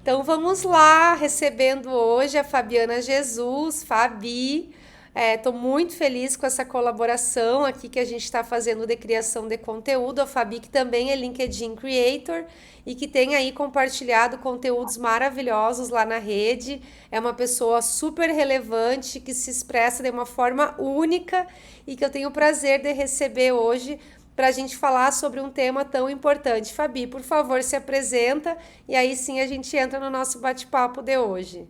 Então vamos lá, recebendo hoje a Fabiana Jesus, Fabi. Estou muito feliz com essa colaboração aqui que a gente está fazendo de criação de conteúdo. A Fabi, que também é LinkedIn Creator e que tem aí compartilhado conteúdos maravilhosos lá na rede. É uma pessoa super relevante que se expressa de uma forma única e que eu tenho o prazer de receber hoje para a gente falar sobre um tema tão importante. Fabi, por favor, se apresenta e aí sim a gente entra no nosso bate-papo de hoje.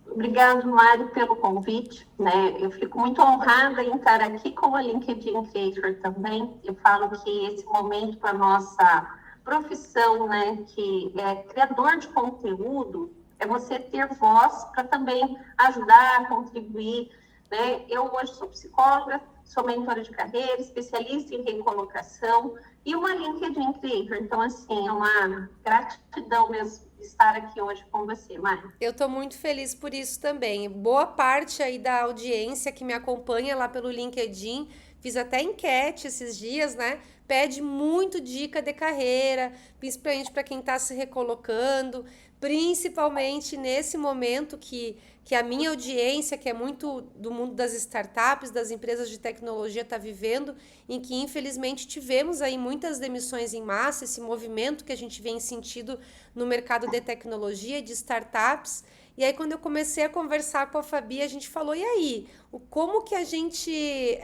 Obrigado, Mário, pelo convite, né? Eu fico muito honrada em estar aqui com a LinkedIn Creator também. Eu falo que esse momento para a nossa profissão, né, que é criador de conteúdo, é você ter voz para também ajudar, contribuir, né? Eu hoje sou psicóloga, sou mentora de carreira, especialista em recolocação e uma LinkedIn Creator. Então, assim, é uma gratidão mesmo estar aqui hoje com você, Mário. Eu estou muito feliz por isso também. Boa parte aí da audiência que me acompanha lá pelo LinkedIn, fiz até enquete esses dias, né? Pede muito dica de carreira, principalmente para quem está se recolocando, principalmente nesse momento que a minha audiência, que é muito do mundo das startups, das empresas de tecnologia, está vivendo, em que infelizmente tivemos aí muitas demissões em massa, esse movimento que a gente vem sentindo no mercado de tecnologia, de startups. E aí, quando eu comecei a conversar com a Fabi, a gente falou: e aí, como que a gente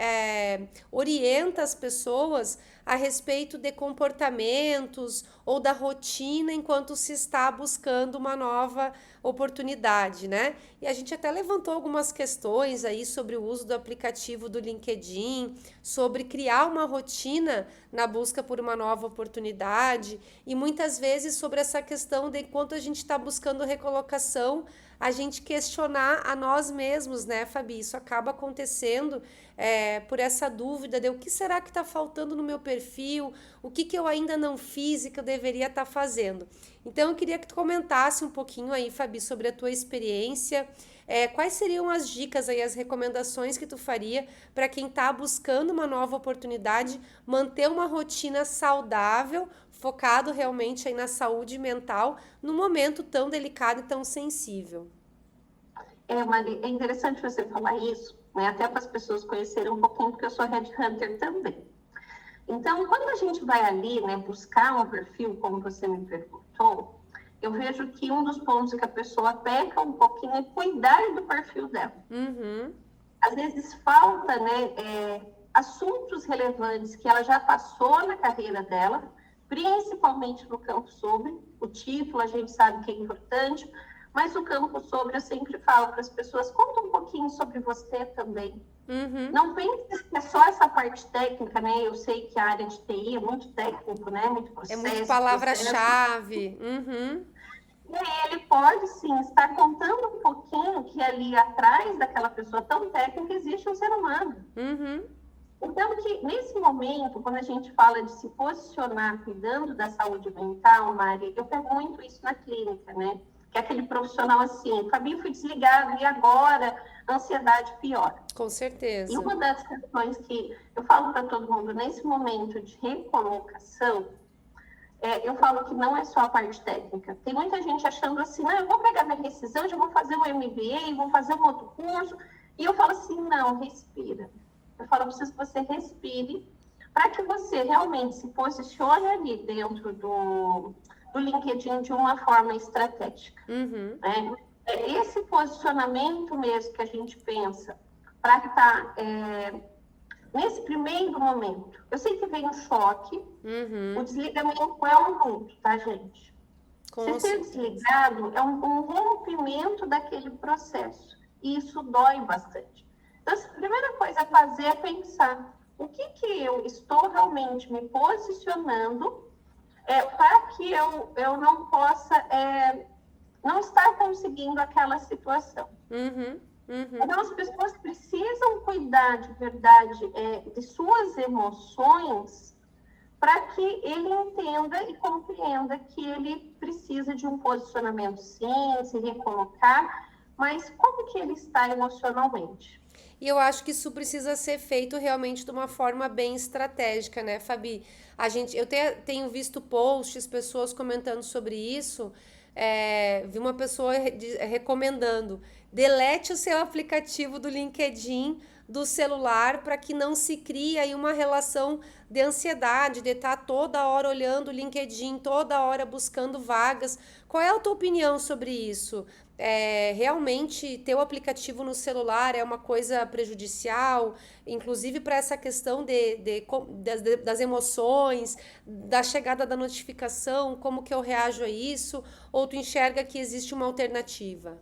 orienta as pessoas a respeito de comportamentos ou da rotina enquanto se está buscando uma nova oportunidade, né? E a gente até levantou algumas questões aí sobre o uso do aplicativo do LinkedIn, sobre criar uma rotina na busca por uma nova oportunidade e muitas vezes sobre essa questão de enquanto a gente está buscando recolocação, a gente questionar a nós mesmos, né, Fabi? Isso acaba acontecendo por essa dúvida de o que será que está faltando no meu perfil, o que, que eu ainda não fiz e que eu deveria estar fazendo. Então, eu queria que tu comentasse um pouquinho aí, Fabi, sobre a tua experiência. Quais seriam as dicas aí, as recomendações que tu faria para quem está buscando uma nova oportunidade, manter uma rotina saudável, focado realmente aí na saúde mental, num momento tão delicado e tão sensível? Mari, é interessante você falar isso, né? Até para as pessoas conhecerem um pouquinho, porque eu sou headhunter também. Então, quando a gente vai ali, né, buscar um perfil, como você me perguntou, eu vejo que um dos pontos que a pessoa peca um pouquinho é cuidar do perfil dela. Uhum. Às vezes falta, né, assuntos relevantes que ela já passou na carreira dela, principalmente no campo sobre. O título a gente sabe que é importante, mas o campo sobre eu sempre falo para as pessoas: conta um pouquinho sobre você também. Uhum. Não pense que é só essa parte técnica, né? Eu sei que a área de TI é muito técnico, né? Muito É muito processo. palavra-chave. Uhum. E aí ele pode, sim, estar contando um pouquinho que ali atrás daquela pessoa tão técnica existe um ser humano. Uhum. Então, que nesse momento, quando a gente fala de se posicionar cuidando da saúde mental, Mari, eu pego muito isso na clínica, né? Que é aquele profissional assim: Fabinho, fui desligado e agora a ansiedade piora. Com E certeza. uma das questões que eu falo para todo mundo nesse momento de recolocação, eu falo que não é só a parte técnica. Tem muita gente achando assim: não, eu vou pegar minha rescisão, já vou fazer um MBA, vou fazer um outro curso. E eu falo assim: não, respira. Eu falo: preciso que você respire para que você realmente se posicione ali dentro do LinkedIn de uma forma estratégica. Uhum. Né? É esse posicionamento mesmo que a gente pensa para estar nesse primeiro momento. Eu sei que vem um choque, o Uhum. desligamento é um luto, tá, gente? Se Com ser certeza. desligado é um rompimento daquele processo. E isso dói bastante. Então, a primeira coisa a fazer é pensar: o que, que eu estou realmente me posicionando para que eu não possa não estar conseguindo aquela situação. Uhum. Uhum. Então, as pessoas precisam cuidar de verdade de suas emoções para que ele entenda e compreenda que ele precisa de um posicionamento, sim, se recolocar, mas como que ele está emocionalmente? E eu acho que isso precisa ser feito realmente de uma forma bem estratégica, né, Fabi? Eu tenho visto posts, pessoas comentando sobre isso, vi uma pessoa recomendando, delete o seu aplicativo do LinkedIn do celular para que não se crie aí uma relação de ansiedade, de estar toda hora olhando o LinkedIn, toda hora buscando vagas. Qual é a tua opinião sobre isso? Realmente ter o aplicativo no celular é uma coisa prejudicial, inclusive para essa questão das emoções, da chegada da notificação, como que eu reajo a isso? Ou tu enxerga que existe uma alternativa?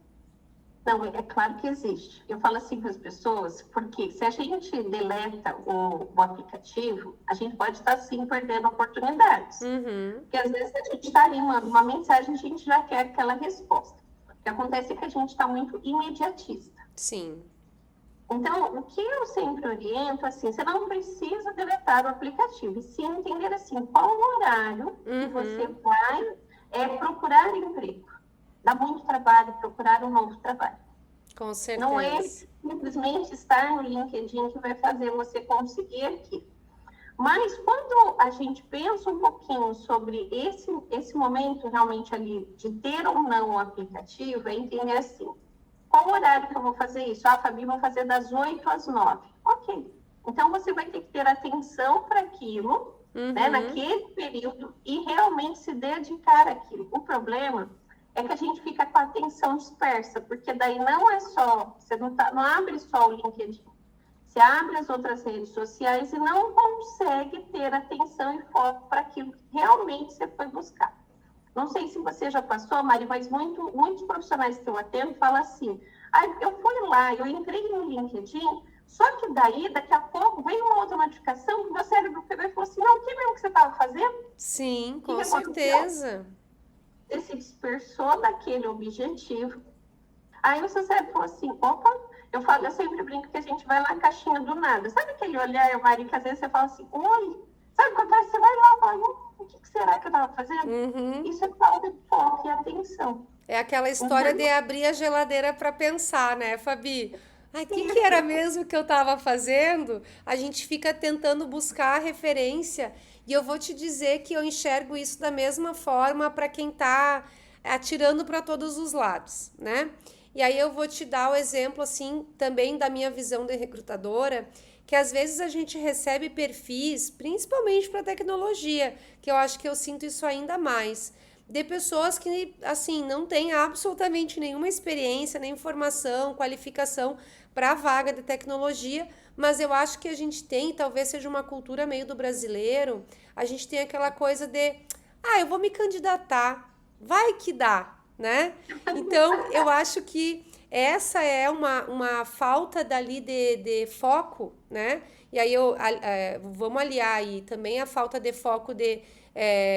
Não, é claro que existe. Eu falo assim para as pessoas, porque se a gente deleta o aplicativo, a gente pode estar, sim, perdendo oportunidades. Uhum. Porque às vezes a gente está ali, manda uma mensagem, a gente já quer aquela resposta. O que acontece é que a gente está muito imediatista. Sim. Então, o que eu sempre oriento, assim, você não precisa deletar o aplicativo, e sim entender, assim, qual o horário que você vai procurar emprego. Dá muito trabalho procurar um novo trabalho. Com Não é certeza. simplesmente estar no LinkedIn que vai fazer você conseguir aquilo. Mas quando a gente pensa um pouquinho sobre esse momento realmente ali de ter ou não o aplicativo, é entender assim, qual horário que eu vou fazer isso? Ah, Fabi, vou fazer das 8 às 9. Ok. Então, você vai ter que ter atenção para aquilo, né, naquele período, e realmente se dedicar àquilo. O problema é que a gente fica com a atenção dispersa, porque daí não é só, você não abre só o LinkedIn, você abre as outras redes sociais e não consegue ter atenção e foco para aquilo que realmente você foi buscar. Não sei se você já passou, Mari, mas muitos profissionais que eu atendo falam assim, eu fui lá, eu entrei no LinkedIn, só que daí, daqui a pouco, veio uma outra notificação que meu cérebro pegou e falou assim, não, o que mesmo que você estava fazendo? Sim, O que com aconteceu? certeza. Você se dispersou daquele objetivo. Aí o seu cérebro falou assim, opa, eu sempre brinco que a gente vai lá na caixinha do nada. Sabe aquele olhar, Mari, que às vezes você fala assim, oi, sabe quando você vai lá e fala, o que será que eu estava fazendo? Isso é falta de foco e atenção. É aquela história de Então, abrir a geladeira para pensar, né, Fabi? Ai, o que que era isso, mesmo que eu estava fazendo? A gente fica tentando buscar a referência e eu vou te dizer que eu enxergo isso da mesma forma para quem está atirando para todos os lados, né? E aí eu vou te dar o exemplo assim também da minha visão de recrutadora, que às vezes a gente recebe perfis, principalmente para tecnologia, que eu acho que eu sinto isso ainda mais de pessoas que, assim, não têm absolutamente nenhuma experiência, nem formação, qualificação para a vaga de tecnologia, mas eu acho que a gente tem, talvez seja uma cultura meio do brasileiro, a gente tem aquela coisa de, eu vou me candidatar, vai que dá, né? Então, eu acho que essa é uma falta dali de foco, né? E aí vamos aliar aí também a falta de foco de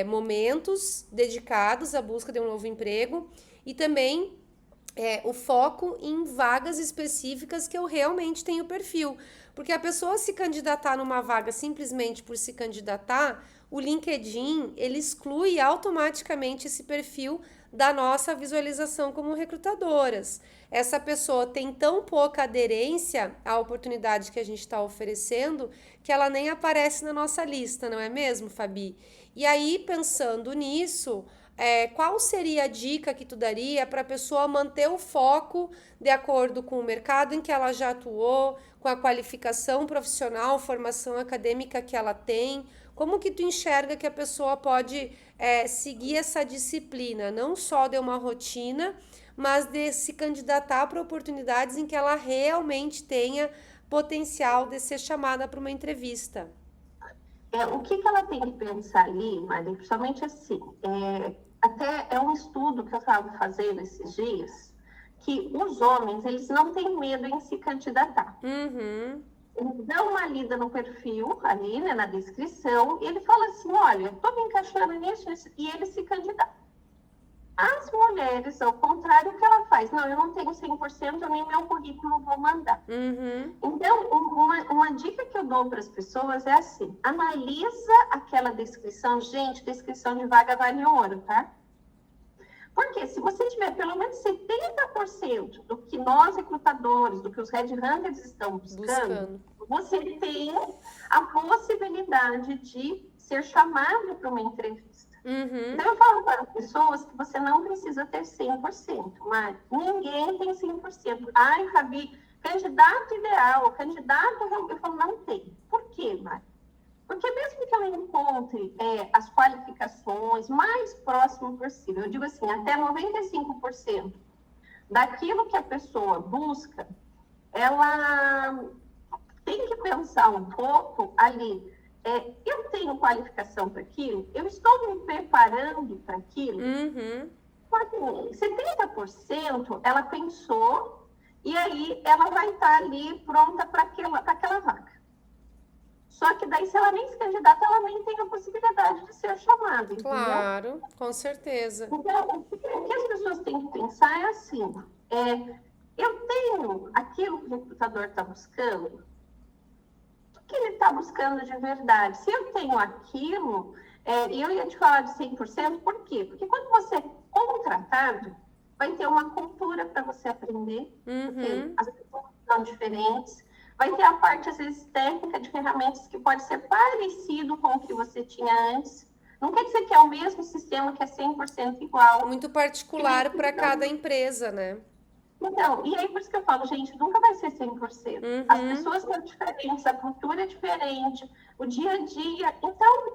momentos dedicados à busca de um novo emprego e também o foco em vagas específicas que eu realmente tenho perfil. Porque a pessoa se candidatar numa vaga simplesmente por se candidatar, o LinkedIn ele exclui automaticamente esse perfil da nossa visualização como recrutadoras. Essa pessoa tem tão pouca aderência à oportunidade que a gente está oferecendo que ela nem aparece na nossa lista, não é mesmo, Fabi? E aí, pensando nisso, qual seria a dica que tu daria para a pessoa manter o foco de acordo com o mercado em que ela já atuou, com a qualificação profissional, formação acadêmica que ela tem? Como que tu enxerga que a pessoa pode seguir essa disciplina, não só de uma rotina, mas de se candidatar para oportunidades em que ela realmente tenha potencial de ser chamada para uma entrevista? o que ela tem que pensar ali, Mari, principalmente assim, até é um estudo que eu estava fazendo esses dias, que os homens, eles não têm medo em se candidatar. Uhum. Ele dá uma lida no perfil, ali, né, na descrição, e ele fala assim, olha, estou me encaixando nisso, e ele se candidata. As mulheres, ao contrário, o que ela faz? Não, eu não tenho 100%, eu nem meu currículo vou mandar. Uhum. Então, uma dica que eu dou para as pessoas é assim, analisa aquela descrição. Gente, descrição de vaga vale ouro, tá? Porque se você tiver pelo menos 70% do que nós recrutadores, do que os headhunters estão buscando, você tem a possibilidade de ser chamado para uma entrevista. Uhum. Então, eu falo para as pessoas que você não precisa ter 100%, mas ninguém tem 100%. Ai, Fabi, candidato ideal, candidato... Eu falo, não tem. Por quê, Mari? Porque mesmo que eu encontre as qualificações mais próximo possível, eu digo assim, até 95% daquilo que a pessoa busca, ela tem que pensar um pouco ali. Eu tenho qualificação para aquilo? Eu estou me preparando para aquilo? Uhum. Porque 70% ela pensou e aí ela vai estar ali pronta para aquela vaga. Só que daí, se ela nem se candidata, ela nem tem a possibilidade de ser chamada, entendeu? Claro, com certeza. Então, o que as pessoas têm que pensar é assim, eu tenho aquilo que o recrutador está buscando, o que ele está buscando de verdade? Se eu tenho aquilo, e eu ia te falar de 100%, por quê? Porque quando você é contratado, vai ter uma cultura para você aprender, porque as pessoas são diferentes, vai ter a parte, às vezes, técnica de ferramentas que pode ser parecido com o que você tinha antes. Não quer dizer que é o mesmo sistema que é 100% igual. Muito particular para cada empresa, né? Então, e aí por isso que eu falo, gente, nunca vai ser 100%. As pessoas são diferentes, a cultura é diferente, o dia a dia. Então,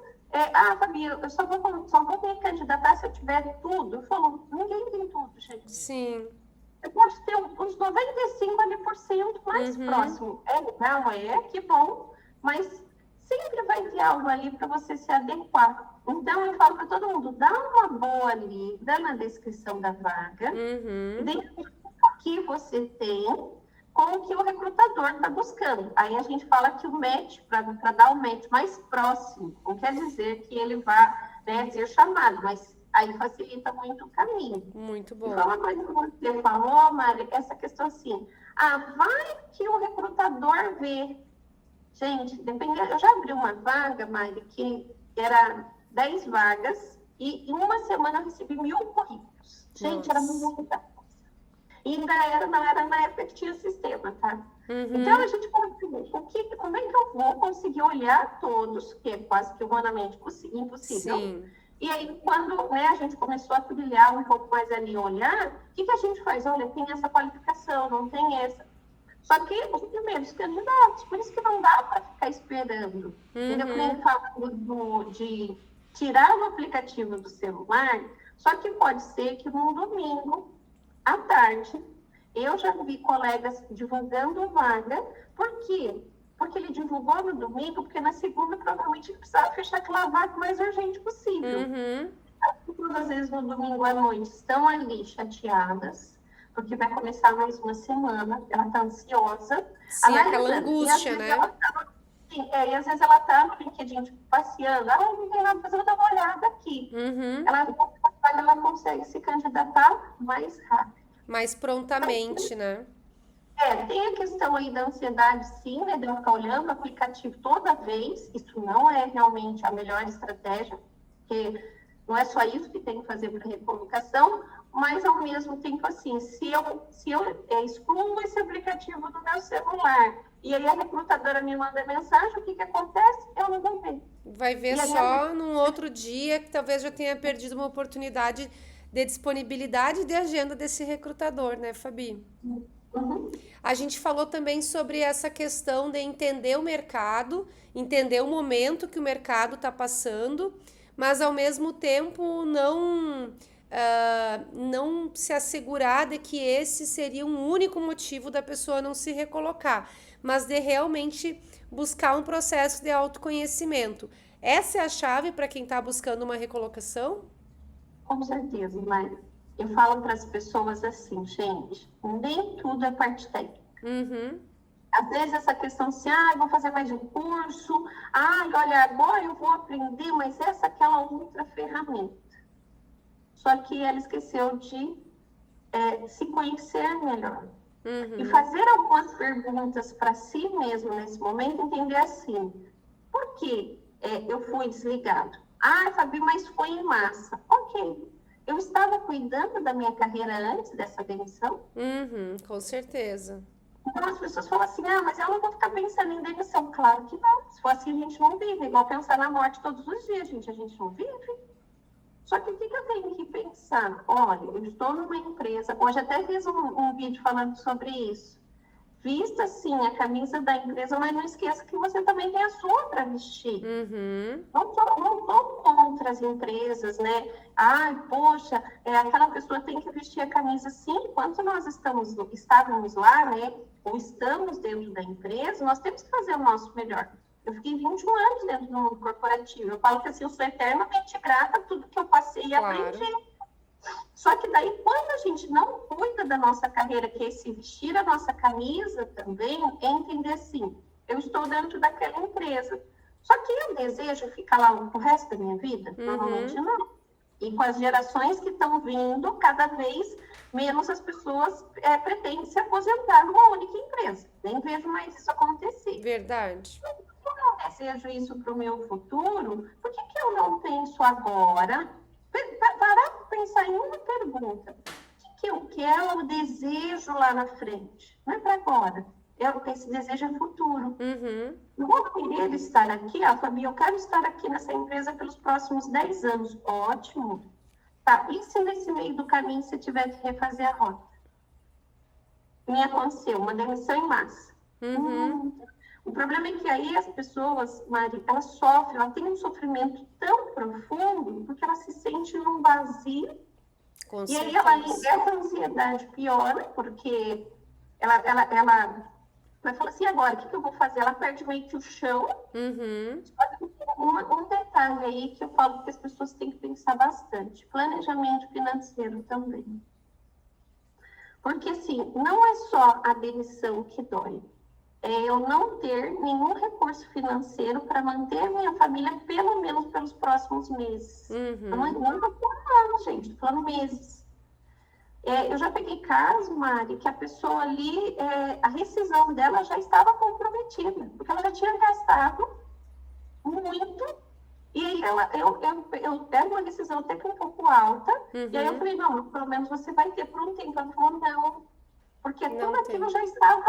Fabi, eu só vou me candidatar se eu tiver tudo. Eu falo, ninguém tem tudo, gente. Sim. Eu posso ter uns 95% ali por cento mais próximo. É legal, que bom, mas sempre vai ter algo ali para você se adequar. Então, eu falo para todo mundo, dá uma boa lida na descrição da vaga, identifica o que você tem com o que o recrutador está buscando. Aí a gente fala que o match, para dar o match mais próximo, não quer dizer que ele vá ser chamado, mas aí facilita muito o caminho. Muito bom. E foi uma coisa que você falou, Mari, essa questão assim, vai que o recrutador vê. Gente, eu já abri uma vaga, Mari, que era 10 vagas, e em uma semana eu recebi 1000 currículos. Gente, era muita coisa. E ainda não era na época que tinha sistema, tá? Então, a gente como é que eu vou conseguir olhar todos, que é quase que humanamente impossível. Sim. E aí, quando a gente começou a trilhar um pouco mais ali, olhar, o que a gente faz? Olha, tem essa qualificação, não tem essa. Só que os primeiros candidatos, por isso que não dá para ficar esperando. Ainda quando ele fala de tirar o aplicativo do celular, só que pode ser que num domingo, à tarde, eu já vi colegas divulgando vaga. Por quê? Porque ele divulgou no domingo, porque na segunda provavelmente ele precisava fechar aquela vaga o mais urgente possível. As pessoas, às vezes, no domingo à noite, estão ali chateadas, porque vai começar mais uma semana, ela está ansiosa. Sim, aquela angústia, né? E às vezes ela está no LinkedIn, tipo, passeando. Não tem nada para fazer, eu vou dar uma olhada aqui. Ela consegue se candidatar mais rápido. Mais prontamente, né? Tem a questão aí da ansiedade, sim, né? De eu ficar olhando o aplicativo toda vez. Isso não é realmente a melhor estratégia, porque não é só isso que tem que fazer para recolocação, mas ao mesmo tempo, assim, se eu excluo esse aplicativo do meu celular e aí a recrutadora me manda mensagem, o que acontece? Eu não vou ver. Vai ver só num outro dia que talvez já tenha perdido uma oportunidade de disponibilidade de agenda desse recrutador, né, Fabi? A gente falou também sobre essa questão de entender o mercado, entender o momento que o mercado está passando, mas ao mesmo tempo não se assegurar de que esse seria um único motivo da pessoa não se recolocar, mas de realmente buscar um processo de autoconhecimento. Essa é a chave para quem está buscando uma recolocação? Com certeza, mas eu falo para as pessoas assim, gente, nem tudo é parte técnica. Às vezes essa questão assim, eu vou fazer mais um curso, olha, agora eu vou aprender, mas aquela outra ferramenta. Só que ela esqueceu de se conhecer melhor. E fazer algumas perguntas para si mesmo nesse momento, entender assim, por que eu fui desligado? Fabi, mas foi em massa. Ok. Eu estava cuidando da minha carreira antes dessa demissão? Com certeza. Então as pessoas falam assim, mas eu não vou ficar pensando em demissão. Claro que não. Se for assim, a gente não vive. É igual pensar na morte todos os dias, gente. A gente não vive. Só que o que eu tenho que pensar? Olha, eu estou numa empresa, hoje até fiz um vídeo falando sobre isso. Vista, sim, a camisa da empresa, mas não esqueça que você também tem a sua para vestir. Uhum. Não estou contra as empresas, né? Ai, poxa, aquela pessoa tem que vestir a camisa sim. Enquanto nós estávamos lá, né? Ou estamos dentro da empresa, nós temos que fazer o nosso melhor. Eu fiquei 21 anos dentro do mundo corporativo. Eu falo que assim, eu sou eternamente grata a tudo que eu passei e aprendi. Só que daí, quando a gente não cuida da nossa carreira, que é se vestir a nossa camisa também, é entender assim, eu estou dentro daquela empresa. Só que eu desejo ficar lá o resto da minha vida? Normalmente não. E com as gerações que estão vindo, cada vez menos as pessoas pretendem se aposentar numa única empresa. Nem vejo mais isso acontecer. Verdade. Eu não desejo isso para o meu futuro, por que eu não penso agora? Parar para pensar em uma pergunta. O que eu quero, o desejo lá na frente? Não é para agora. Esse desejo é futuro. Eu vou querer estar aqui, Fabi, eu quero estar aqui nessa empresa pelos próximos 10 anos. Ótimo. Tá, e se nesse meio do caminho você tiver que refazer a rota? Me aconteceu uma demissão em massa. O problema é que aí as pessoas, Mari, elas sofrem, ela tem um sofrimento tão profundo, porque ela se sente num vazio. Com e aí certeza. essa ansiedade piora, porque ela vai falar assim, agora, o que eu vou fazer? Ela perde meio que o chão. Um detalhe aí que eu falo que as pessoas têm que pensar bastante. Planejamento financeiro também. Porque, assim, não é só a demissão que dói. É eu não ter nenhum recurso financeiro para manter a minha família, pelo menos pelos próximos meses. Não é por ano, gente, estou falando meses. Eu já peguei caso, Mari, que a pessoa ali, a rescisão dela já estava comprometida, porque ela já tinha gastado muito, e aí eu pego uma decisão até que um pouco alta, e aí eu falei, não, pelo menos você vai ter por um tempo. Ela falou, não, porque tudo aquilo já estava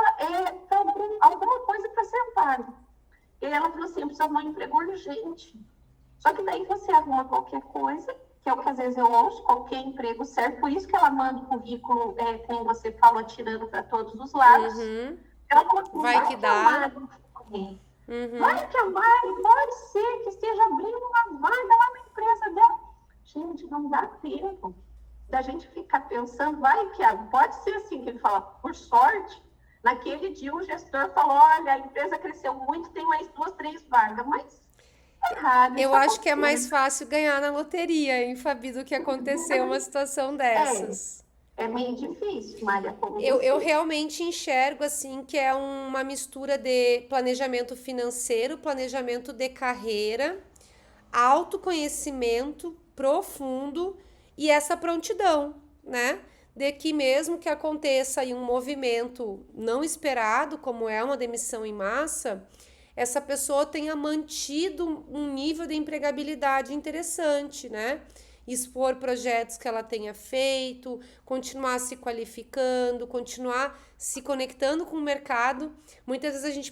alguma coisa para ser pago. E aí ela falou assim, eu preciso de um emprego urgente. Só que daí você arruma qualquer coisa, que é o que às vezes eu ouço, qualquer emprego serve, por isso que ela manda o currículo, como você falou, atirando para todos os lados. Ela falou assim, vai que dá. Vai que a Mari pode ser que esteja abrindo uma vaga lá na empresa dela. Gente, não dá tempo da gente ficar pensando, pode ser assim, que ele fala, por sorte, naquele dia o gestor falou, olha, a empresa cresceu muito, tem mais 2, 3 vagas, mas é raro. Eu acho que é mais fácil ganhar na loteria, hein, Fabi, do que acontecer uma situação dessas. É meio difícil, Maria. Eu realmente enxergo assim que é uma mistura de planejamento financeiro, planejamento de carreira, autoconhecimento profundo e essa prontidão, né? De que mesmo que aconteça aí um movimento não esperado, como é uma demissão em massa, essa pessoa tenha mantido um nível de empregabilidade interessante, né? Expor projetos que ela tenha feito, continuar se qualificando, continuar se conectando com o mercado. Muitas vezes a gente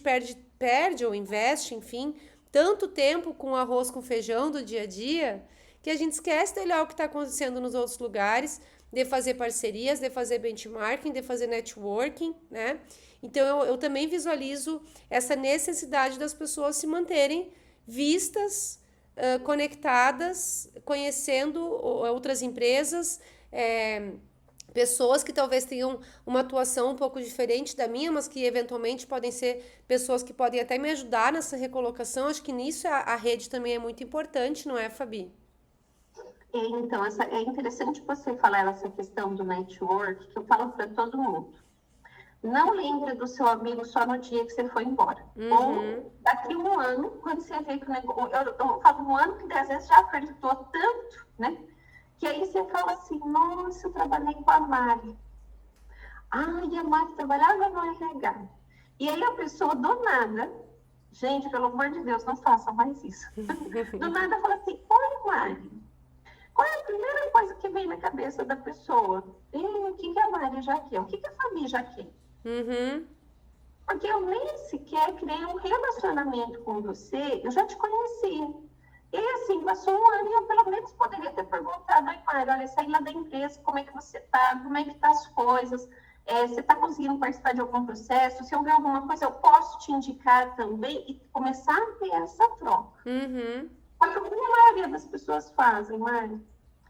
perde ou investe, enfim, tanto tempo com arroz com feijão do dia a dia, que a gente esquece de olhar o que está acontecendo nos outros lugares, de fazer parcerias, de fazer benchmarking, de fazer networking, né? Então, eu também visualizo essa necessidade das pessoas se manterem vistas, conectadas, conhecendo outras empresas, pessoas que talvez tenham uma atuação um pouco diferente da minha, mas que eventualmente podem ser pessoas que podem até me ajudar nessa recolocação. Acho que nisso a rede também é muito importante, não é, Fabi? Então, é interessante você falar essa questão do network, que eu falo para todo mundo. Não lembre do seu amigo só no dia que você foi embora. Ou daqui um ano, quando você vê que o negócio... Eu falo um ano que às vezes já acreditou tanto, né? Que aí você fala assim, nossa, eu trabalhei com a Mari. E a Mari trabalhava no RH. E aí a pessoa, do nada... Gente, pelo amor de Deus, não façam mais isso. Do nada fala assim, oi, Mari. Qual é a primeira coisa que vem na cabeça da pessoa? O que a Mari já quer? O que a Fabi já quer? Porque eu nem sequer criei um relacionamento com você, eu já te conhecia. E assim, passou um ano e eu pelo menos poderia ter perguntado, ai, Mário, olha, saí lá da empresa, como é que você está? Como é que tá as coisas? Você está conseguindo participar de algum processo? Se houver alguma coisa, eu posso te indicar também e começar a ter essa troca. Uhum. Só que a maioria das pessoas fazem, Mário.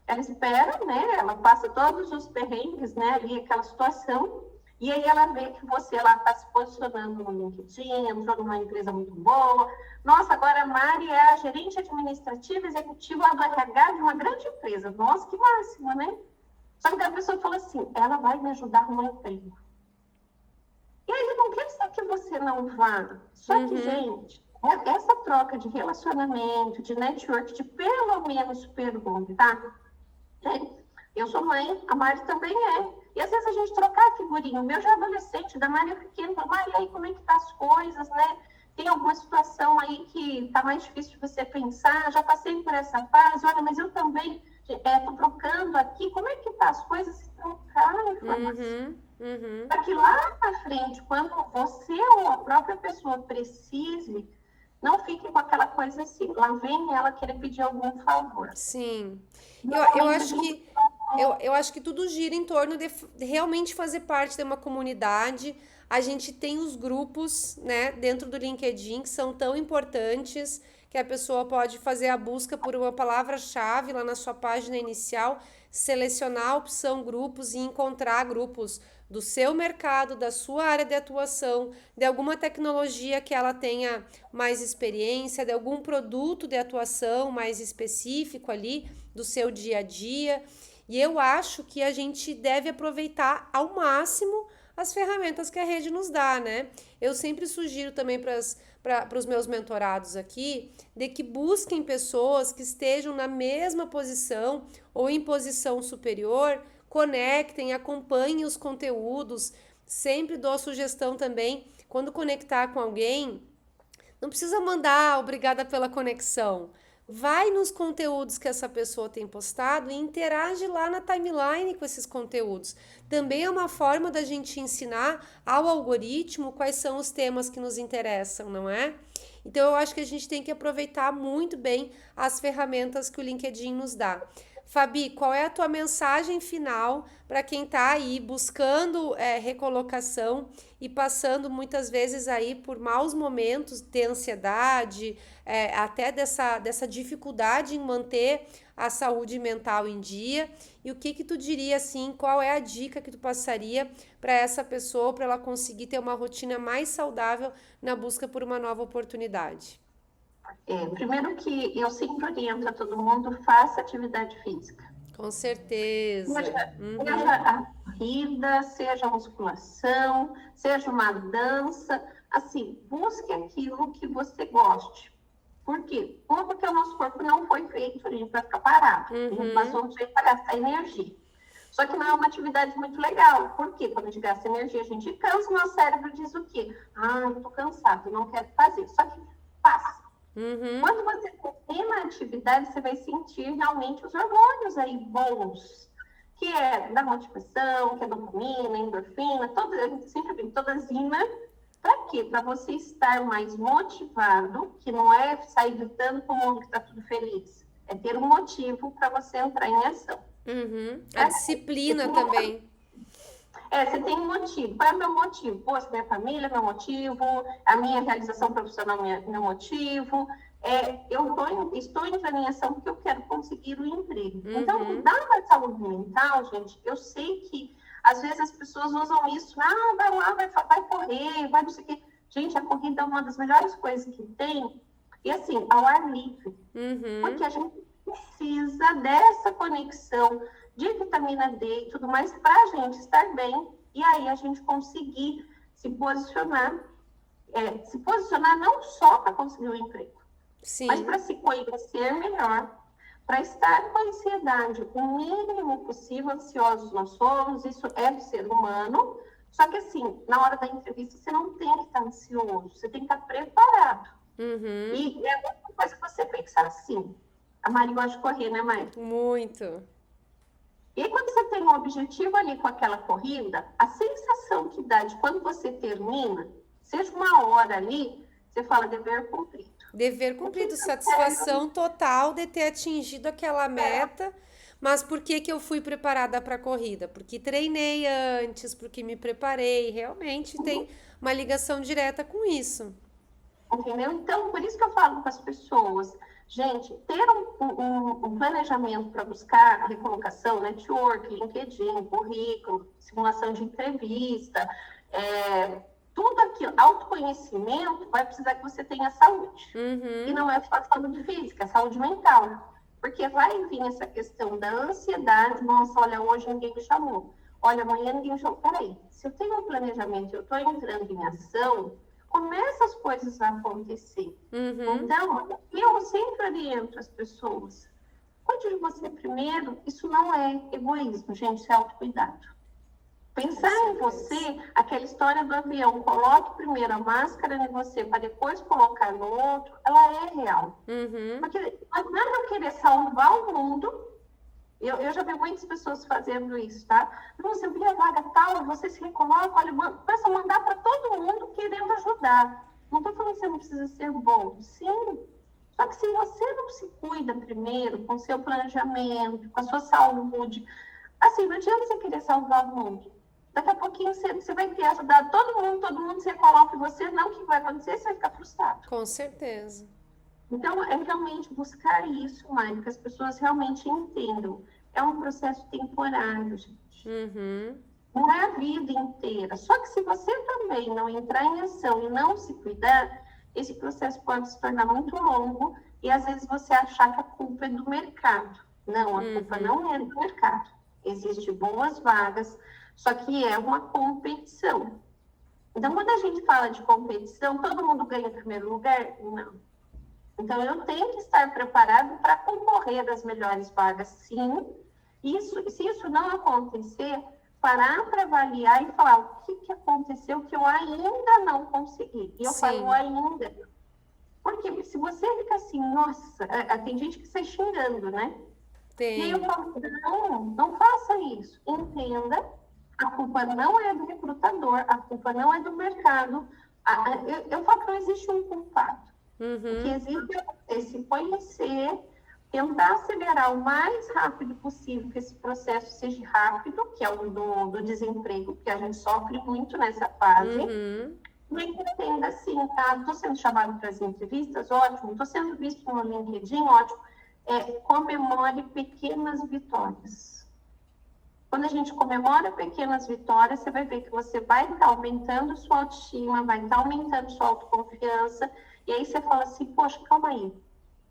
Ela espera, né? Ela passa todos os perrengues, né? Ali, aquela situação. E aí ela vê que você lá está se posicionando no LinkedIn, entrou numa empresa muito boa. Nossa, agora a Mari é a gerente administrativa executiva do RH de uma grande empresa. Nossa, que máximo, né? Só que a pessoa fala assim, ela vai me ajudar no emprego. E aí não quer dizer que você não vá. Só que, gente, essa troca de relacionamento, de network, de pelo menos perguntar, né? Eu sou mãe, a Mari também é. E às vezes a gente trocar figurinha. O meu já é adolescente, da Mari é pequeno. Mari, aí como é que tá as coisas, né? Tem alguma situação aí que tá mais difícil de você pensar? Já passei por essa fase. Olha, mas eu também tô trocando aqui. Como é que tá as coisas? Se trocar informação. Para que lá na frente, quando você ou a própria pessoa precise, não fique com aquela coisa assim, lá vem ela querer pedir algum favor. Sim. Eu Normalmente a acho gente que eu acho que tudo gira em torno de realmente fazer parte de uma comunidade. A gente tem os grupos, né, dentro do LinkedIn que são tão importantes que a pessoa pode fazer a busca por uma palavra-chave lá na sua página inicial, selecionar a opção grupos e encontrar grupos do seu mercado, da sua área de atuação, de alguma tecnologia que ela tenha mais experiência, de algum produto de atuação mais específico ali do seu dia a dia. E eu acho que a gente deve aproveitar ao máximo as ferramentas que a rede nos dá, né? Eu sempre sugiro também para os meus mentorados aqui de que busquem pessoas que estejam na mesma posição ou em posição superior, conectem, acompanhem os conteúdos. Sempre dou a sugestão também, quando conectar com alguém, não precisa mandar obrigada pela conexão. Vai nos conteúdos que essa pessoa tem postado e interage lá na timeline com esses conteúdos. Também é uma forma da gente ensinar ao algoritmo quais são os temas que nos interessam, não é? Então eu acho que a gente tem que aproveitar muito bem as ferramentas que o LinkedIn nos dá. Fabi, qual é a tua mensagem final para quem está aí buscando recolocação e passando muitas vezes aí por maus momentos de ansiedade, até dessa dificuldade em manter a saúde mental em dia? E o que tu diria assim, qual é a dica que tu passaria para essa pessoa para ela conseguir ter uma rotina mais saudável na busca por uma nova oportunidade? Primeiro que eu sempre oriento a todo mundo, faça atividade física. Com certeza. Seja a corrida, seja a musculação, seja uma dança, assim, busque aquilo que você goste. Por quê? Porque o nosso corpo não foi feito para ficar parado. Nós somos feitos para gastar energia. Só que não é uma atividade muito legal. Por quê? Quando a gente gasta energia, a gente cansa, o nosso cérebro diz o quê? Eu tô cansado, não quero fazer. Só que faça. Quando você termina a atividade, você vai sentir realmente os hormônios aí bons, que é da motivação, que é dopamina, endorfina, a gente sempre vê todazina. Para quê? Para você estar mais motivado, que não é sair gritando para o mundo que está tudo feliz, é ter um motivo para você entrar em ação. A disciplina também. Você tem um motivo. Qual é o meu motivo? Poxa, minha família é meu motivo, a minha realização profissional é meu motivo. Eu estou entrando em ação porque eu quero conseguir o emprego. Então, cuidar da saúde mental, gente, eu sei que às vezes as pessoas usam isso, vai lá, vai correr, vai não sei o quê. Gente, a corrida é uma das melhores coisas que tem. E assim, ao ar livre. Porque a gente precisa dessa conexão de vitamina D e tudo mais para a gente estar bem e aí a gente conseguir se posicionar não só para conseguir um emprego, mas para se conhecer melhor, para estar com a ansiedade o mínimo possível. Ansiosos nós somos, isso é do ser humano, só que assim, na hora da entrevista você não tem que estar ansioso, você tem que estar preparado. E é outra coisa que você pensar assim, a Mari gosta de correr, né, Mari? Muito. E aí, quando você tem um objetivo ali com aquela corrida, a sensação que dá de quando você termina, seja uma hora ali, você fala dever cumprido. Dever cumprido, satisfação total de ter atingido aquela meta. Mas por que que eu fui preparada para a corrida? Porque treinei antes, porque me preparei. Realmente tem uma ligação direta com isso. Entendeu? Então, por isso que eu falo com as pessoas, gente, ter um planejamento para buscar recolocação, network, LinkedIn, currículo, simulação de entrevista, tudo aquilo, autoconhecimento, vai precisar que você tenha saúde. E não é só saúde física, é saúde mental. Porque vai vir essa questão da ansiedade, nossa, olha, hoje ninguém me chamou, olha, amanhã ninguém me chamou. Peraí, se eu tenho um planejamento, eu estou entrando em ação, começa as coisas a acontecer. Então, eu sempre oriento as pessoas, cuide de você primeiro, isso não é egoísmo, gente, isso é autocuidado. Pensar em você, aquela história do avião, coloque primeiro a máscara em você para depois colocar no outro, ela é real. Porque não é eu querer salvar o mundo, eu já vi muitas pessoas fazendo isso, tá? Nossa, eu vi a vaga tal, você se recoloca, olha, começa a mandar para todo mundo querendo ajudar. Não estou falando que você não precisa ser bom, sim. Só que se você não se cuida primeiro, com o seu planejamento, com a sua saúde, assim, não adianta você querer salvar o mundo. Daqui a pouquinho você vai querer ajudar todo mundo se coloca em você, não, o que vai acontecer? Você vai ficar frustrado. Com certeza. Então, é realmente buscar isso, Mari, que as pessoas realmente entendam. É um processo temporário, gente. Não é a vida inteira. Só que se você também não entrar em ação e não se cuidar, esse processo pode se tornar muito longo e às vezes você achar que a culpa é do mercado. Não, a culpa não é do mercado. Existem boas vagas, só que é uma competição. Então, quando a gente fala de competição, todo mundo ganha em primeiro lugar? Não. Então, eu tenho que estar preparado para concorrer das melhores vagas, sim. Se isso não acontecer, parar para avaliar e falar o que aconteceu que eu ainda não consegui. E eu falo ainda. Porque se você fica assim, nossa, tem gente que sai xingando, né? Tem. E aí eu falo, não faça isso. Entenda, a culpa não é do recrutador, a culpa não é do mercado. Eu falo que não existe um culpado. O que existe é se conhecer, tentar acelerar o mais rápido possível que esse processo seja rápido, que é o do desemprego, que a gente sofre muito nessa fase. E entenda assim, tá? Estou sendo chamado para as entrevistas, ótimo. Estou sendo visto no LinkedIn, ótimo. Comemore pequenas vitórias. Quando a gente comemora pequenas vitórias, você vai ver que você vai estar aumentando sua autoestima, vai estar aumentando sua autoconfiança, e aí você fala assim, poxa, calma aí,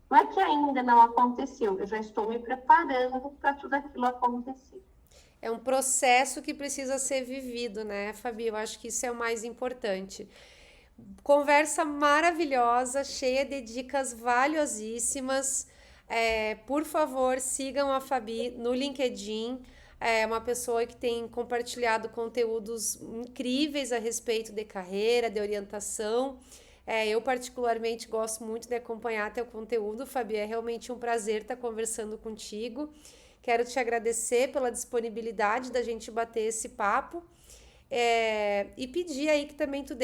não é que ainda não aconteceu, eu já estou me preparando para tudo aquilo acontecer. É um processo que precisa ser vivido, né, Fabi? Eu acho que isso é o mais importante. Conversa maravilhosa, cheia de dicas valiosíssimas. Por favor, sigam a Fabi no LinkedIn. É uma pessoa que tem compartilhado conteúdos incríveis a respeito de carreira, de orientação. Eu particularmente gosto muito de acompanhar teu conteúdo, Fabi. É realmente um prazer estar conversando contigo. Quero te agradecer pela disponibilidade da gente bater esse papo. E pedir aí que também tu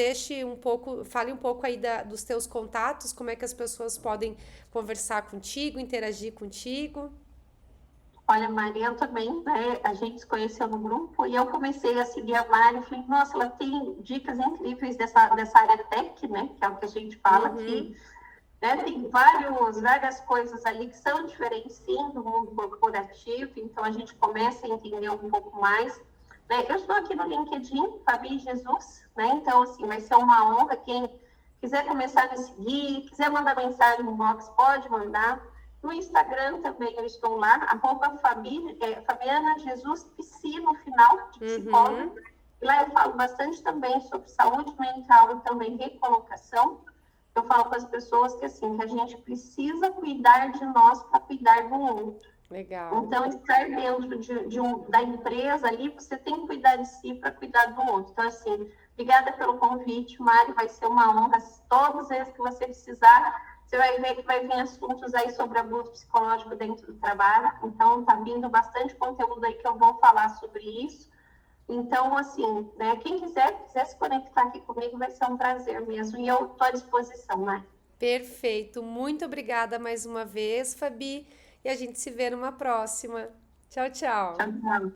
fale um pouco aí dos teus contatos, como é que as pessoas podem conversar contigo, interagir contigo. Olha, Mari, eu também, né? A gente se conheceu no grupo e eu comecei a seguir a Mari. Falei, nossa, ela tem dicas incríveis dessa área tech, né? Que é o que a gente fala aqui. Né? Tem várias coisas ali que são diferentes, sim, do mundo corporativo. Então, a gente começa a entender um pouco mais. Né? Eu estou aqui no LinkedIn, Fabi Jesus, né? Então, assim, vai ser uma honra. Quem quiser começar a me seguir, quiser mandar mensagem no box, pode mandar. No Instagram também eu estou lá, Fabiana Jesus Psi no final, de psicóloga. E lá eu falo bastante também sobre saúde mental e também recolocação. Eu falo para as pessoas que, assim, que a gente precisa cuidar de nós para cuidar do outro. Legal. Então, estar dentro da empresa ali, você tem que cuidar de si para cuidar do outro. Então, assim, obrigada pelo convite, Mari, vai ser uma honra. Todas as vezes que você precisar, você vai ver que vai vir assuntos aí sobre abuso psicológico dentro do trabalho. Então, tá vindo bastante conteúdo aí que eu vou falar sobre isso. Então, assim, né, quem quiser se conectar aqui comigo, vai ser um prazer mesmo. E eu estou à disposição, né? Perfeito. Muito obrigada mais uma vez, Fabi, e a gente se vê numa próxima. Tchau, Tchau, tchau. tchau.